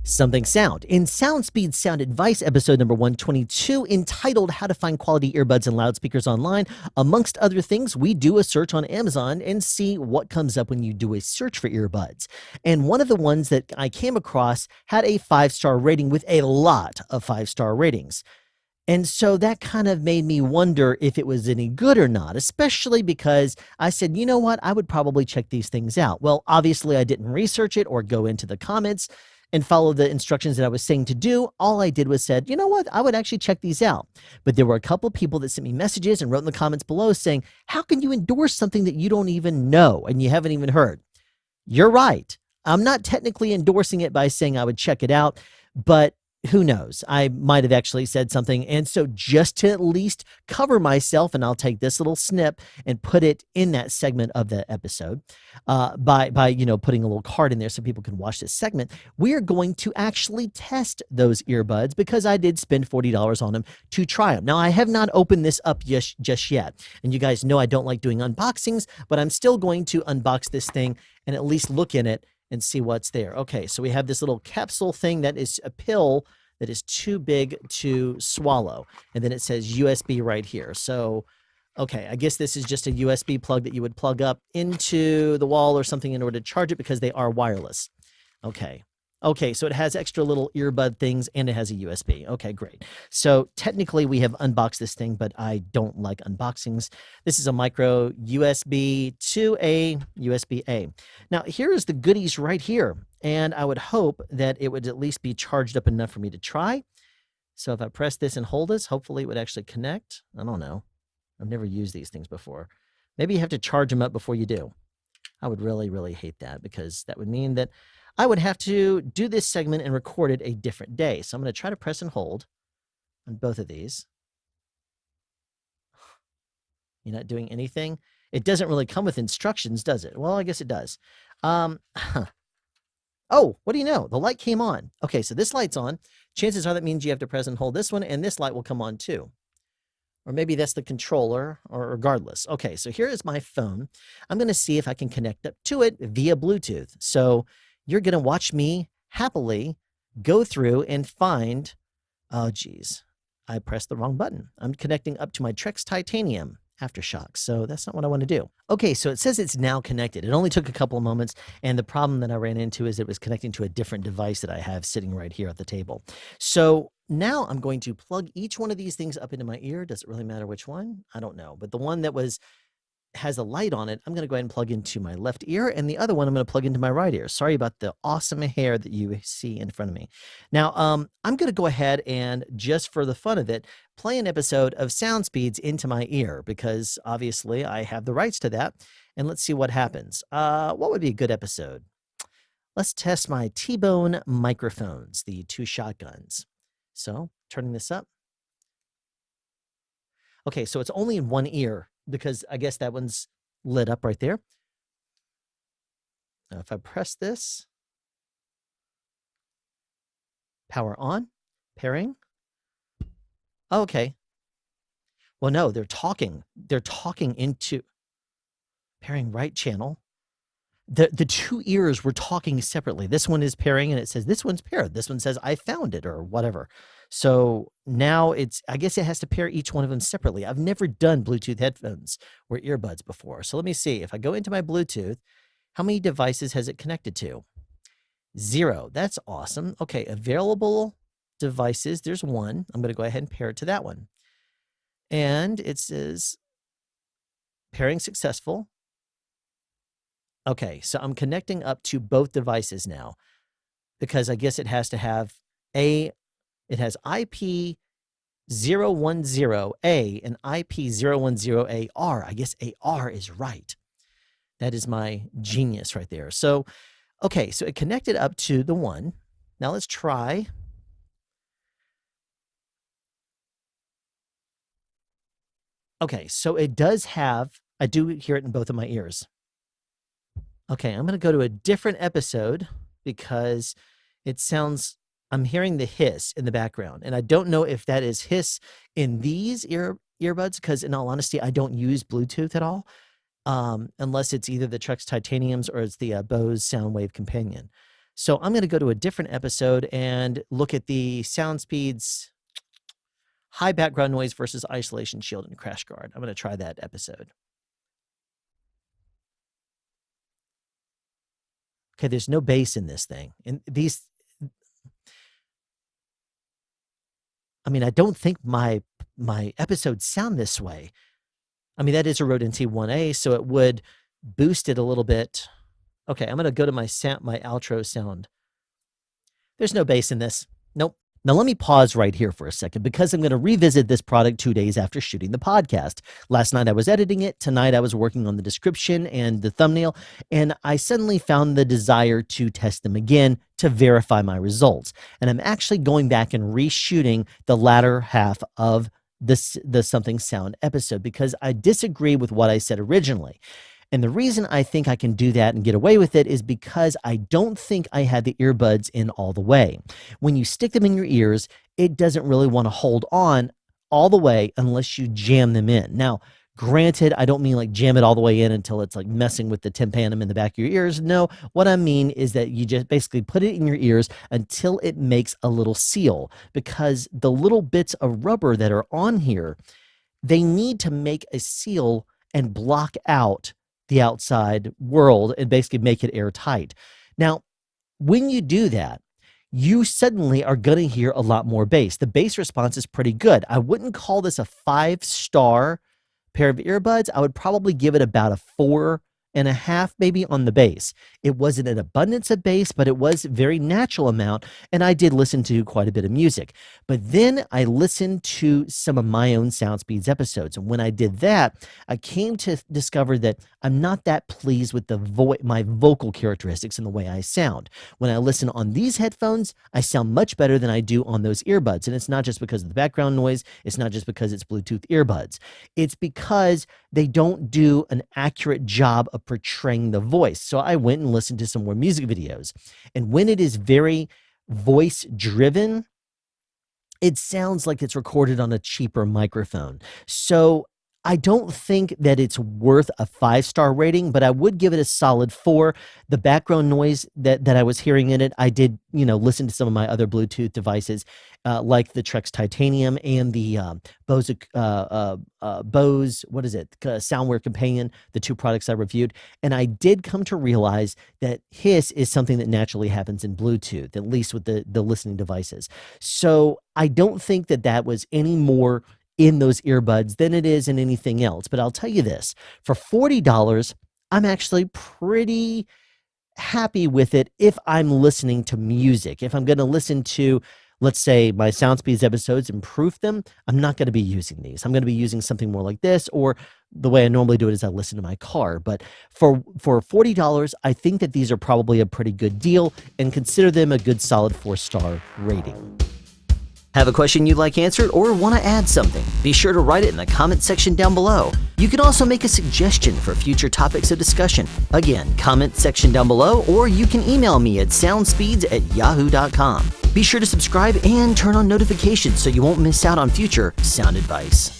Something Sound. In SoundSpeed Sound Advice, episode number 122, entitled How to Find Quality Earbuds and Loudspeakers Online, amongst other things, we do a search on Amazon and see what comes up when you do a search for earbuds. And one of the ones that I came across had a 5-star rating with a lot of 5-star ratings. And so that kind of made me wonder if it was any good or not, especially because I said, you know what, I would probably check these things out. Well, obviously, I didn't research it or go into the comments and follow the instructions that I was saying to do. All I did was said, you know what, I would actually check these out. But there were a couple people that sent me messages and wrote in the comments below saying, how can you endorse something that you don't even know and you haven't even heard? You're right. I'm not technically endorsing it by saying I would check it out, but who knows? I might have actually said something. And so just to at least cover myself, and I'll take this little snip and put it in that segment of the episode by putting a little card in there so people can watch this segment, we are going to actually test those earbuds because I did spend $40 on them to try them. Now, I have not opened this up just yet. And you guys know I don't like doing unboxings, but I'm still going to unbox this thing and at least look in it and see what's there. Okay, so we have this little capsule thing that is a pill that is too big to swallow. And then it says USB right here. So, okay, I guess this is just a USB plug that you would plug up into the wall or something in order to charge it because they are wireless. Okay. Okay, so it has extra little earbud things and it has a USB. Okay, great. So technically we have unboxed this thing, but I don't like unboxings. This is a micro USB to a USB-A. Now, here is the goodies right here. And I would hope that it would at least be charged up enough for me to try. So if I press this and hold this, hopefully it would actually connect. I don't know. I've never used these things before. Maybe you have to charge them up before you do. I would really, really hate that because that would mean that I would have to do this segment and record it a different day. So I'm going to try to press and hold on both of these. You're not doing anything? It doesn't really come with instructions, does it? Well, I guess it does. Oh, what do you know? The light came on. Okay, so this light's on. Chances are that means you have to press and hold this one, and this light will come on too. Or maybe that's the controller, or regardless. Okay, so here is my phone. I'm going to see if I can connect up to it via Bluetooth. So you're going to watch me happily go through and find, oh, geez, I pressed the wrong button. I'm connecting up to my Trex Titanium Aftershock, so that's not what I want to do. Okay, so it says it's now connected. It only took a couple of moments, and the problem that I ran into is it was connecting to a different device that I have sitting right here at the table. So now I'm going to plug each one of these things up into my ear. Does it really matter which one? I don't know, but the one that has a light on it, I'm going to go ahead and plug into my left ear, and the other one I'm going to plug into my right ear. Sorry about the awesome hair that you see in front of me. Now, I'm going to go ahead and, just for the fun of it, play an episode of Sound Speeds into my ear because obviously I have the rights to that. And let's see what happens. What would be a good episode? Let's test my T-Bone microphones, the 2 shotguns. So, turning this up. Okay, so it's only in one ear because I guess that one's lit up right there. Now, if I press this, power on, pairing. Oh, okay. Well, no, they're talking. They're talking into pairing right channel. The 2 ears were talking separately. This one is pairing and it says this one's paired. This one says I found it or whatever. So now I guess it has to pair each one of them separately. I've never done Bluetooth headphones or earbuds before. So let me see. If I go into my Bluetooth, how many devices has it connected to? 0. That's awesome. Okay, available devices. There's one. I'm going to go ahead and pair it to that one. And it says pairing successful. Okay, so I'm connecting up to both devices now because I guess it has to have it has IP010A and IP010AR. I guess AR is right. That is my genius right there. So, okay, so it connected up to the one. Now let's try. Okay, so it does have, I do hear it in both of my ears. Okay, I'm going to go to a different episode because it sounds, I'm hearing the hiss in the background. And I don't know if that is hiss in these earbuds because in all honesty, I don't use Bluetooth at all unless it's either the Trex Titaniums or it's the Bose Soundwave Companion. So I'm going to go to a different episode and look at the sound speeds, high background noise versus isolation shield and crash guard. I'm going to try that episode. Okay, there's no bass in this thing. And these, I mean, I don't think my episodes sound this way. I mean, that is a Rode NT1A, so it would boost it a little bit. Okay, I'm going to go to my outro sound. There's no bass in this. Nope. Now, let me pause right here for a second because I'm going to revisit this product 2 days after shooting the podcast. Last night I was editing it. Tonight I was working on the description and the thumbnail, and I suddenly found the desire to test them again to verify my results. And I'm actually going back and reshooting the latter half of the Something Sound episode because I disagree with what I said originally. And the reason I think I can do that and get away with it is because I don't think I had the earbuds in all the way. When you stick them in your ears, it doesn't really want to hold on all the way unless you jam them in. Now, granted, I don't mean like jam it all the way in until it's like messing with the tympanum in the back of your ears. No, what I mean is that you just basically put it in your ears until it makes a little seal, because the little bits of rubber that are on here, they need to make a seal and block out the outside world and basically make it airtight. Now, when you do that, you suddenly are going to hear a lot more bass. The bass response is pretty good. I wouldn't call this a 5-star pair of earbuds. I would probably give it about a 4.5 maybe on the bass. It wasn't an abundance of bass, but it was a very natural amount, and I did listen to quite a bit of music. But then I listened to some of my own Sound Speeds episodes, and when I did that, I came to discover that I'm not that pleased with my vocal characteristics and the way I sound. When I listen on these headphones, I sound much better than I do on those earbuds, and it's not just because of the background noise. It's not just because it's Bluetooth earbuds. It's because they don't do an accurate job of portraying the voice. So I went and listened to some more music videos. And when it is very voice driven, it sounds like it's recorded on a cheaper microphone. So I don't think that it's worth a 5-star rating, but I would give it a solid 4. The background noise that I was hearing in it, I did, listen to some of my other Bluetooth devices, like the Trex Titanium and the Bose, Soundwear Companion, the 2 products I reviewed. And I did come to realize that hiss is something that naturally happens in Bluetooth, at least with the listening devices. So I don't think that was any more in those earbuds than it is in anything else. But I'll tell you this, for $40, I'm actually pretty happy with it if I'm listening to music. If I'm going to listen to, let's say, my SoundSpeeds episodes and proof them, I'm not going to be using these. I'm going to be using something more like this, or the way I normally do it is I listen to my car. But for $40, I think that these are probably a pretty good deal, and consider them a good solid 4-star rating. Have a question you'd like answered or want to add something? Be sure to write it in the comment section down below. You can also make a suggestion for future topics of discussion. Again, comment section down below, or you can email me at soundspeeds@yahoo.com. Be sure to subscribe and turn on notifications so you won't miss out on future sound advice.